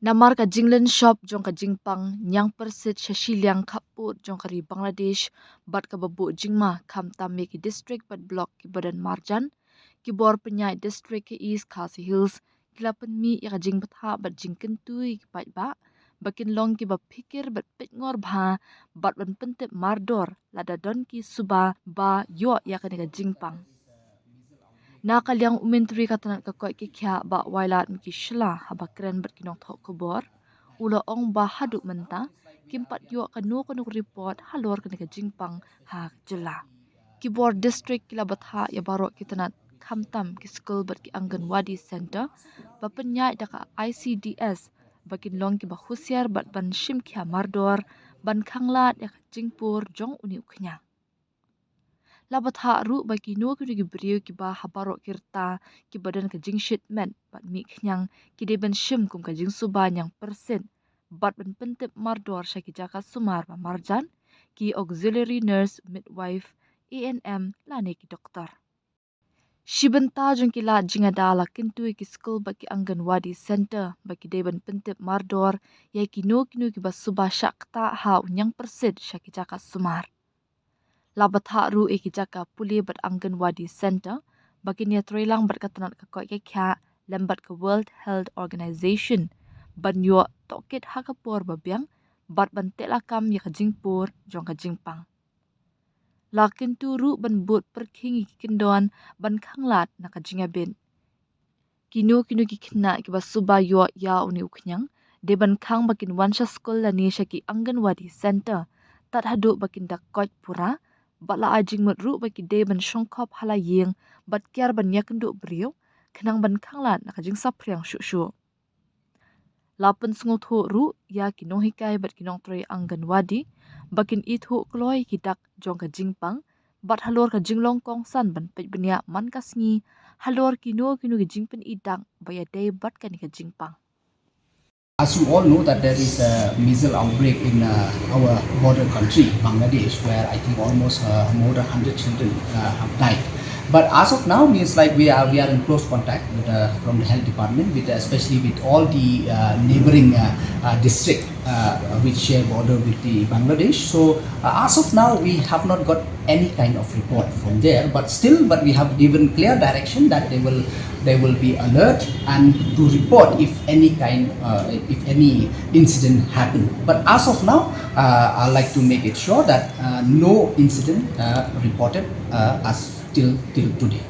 Namar ka Jinglen shop jong ka Jingpang nyang persit shashiliang kaput jong kari Bangladesh bat ka babu jingma kam tamme ki district bat block ki badan marjan ki bor penyai district ki East Khasi Hills kilapan mi ya ka jing batha bat jing kentui ki pat ba bakin long ki ba pikir bat pit ngor bha bat ban pentep mardor lada don ki suba ba yo ya ka ni ka Jingpang. Nakaliang umintri katanan kakoi ki kya ba wailat miki shla haba kren bat kinong thok kubor. Ula ong ba haduk menta kimpat yo kanuk report halor kani ka Jingpang ha jela. Kibor district kila batha ya barok kitanat kamtam ki school bat ki Anganwadi center ba penyai daka ICDS bakin long ki ba husiar bat ban shim kya mardor ban khanglat ya ka Jingpur jong uni uknya. Labat ha ru bagi no ki gi brio ki ba habaro kirta ki badan ka jing shipment bat mi knyang ki de ben shim kum ka jing suba nyang persen bat ben pentep mardor shaki jaka sumar ba marjan ki auxiliary nurse midwife ANM lane ki doktor. Shibenta jong ki la jinga dala kintu ki school ba ki Anganwadi center ba ki de ben pentep mardor ya ki no ki ba suba shakta ha nyang persen shaki jaka sumar. Labat ru eki jaka puli bat Anganwadi center baginya trilang bat katanat ka koi kya lembat ke World Health Organization ban yo tokit hakapor babiang bat ban telakam ya ka Jingpur jong ka Jingpang. Lakin tu ru ban but perkingi kindon ban khanglat na ka Jingabin. Kinu ki kina ki ba suba yo ya uni uknyang de ban khang bakin wansha school la ni shaki Anganwadi center tat hadu bakin dak koi pura batla ajing mat ru baki de ban shongkop hala yeng bat kyar ban yakendu brio kenang ban khanglat na kajing sapriang shu lapan sungu thu ru ya kinong hikai bat kinong troi Anganwadi bakin I thu kloi kidak jong ka Jingpang bat halor ka jinglong kong san ban pet benya man kasngi halor kino ki jingpen idang baya de bat kan ka Jingpang. As you all know that there is a measles outbreak in our border country, Bangladesh, where I think almost more than 100 children have died. But as of now, means like we are in close contact with, from the health department, with especially with all the neighboring district which share border with the Bangladesh. So as of now, we have not got any kind of report from there. But we have given clear direction that they will be alert and to report if any incident happen. But as of now, I like to make it sure that no incident reported as till today.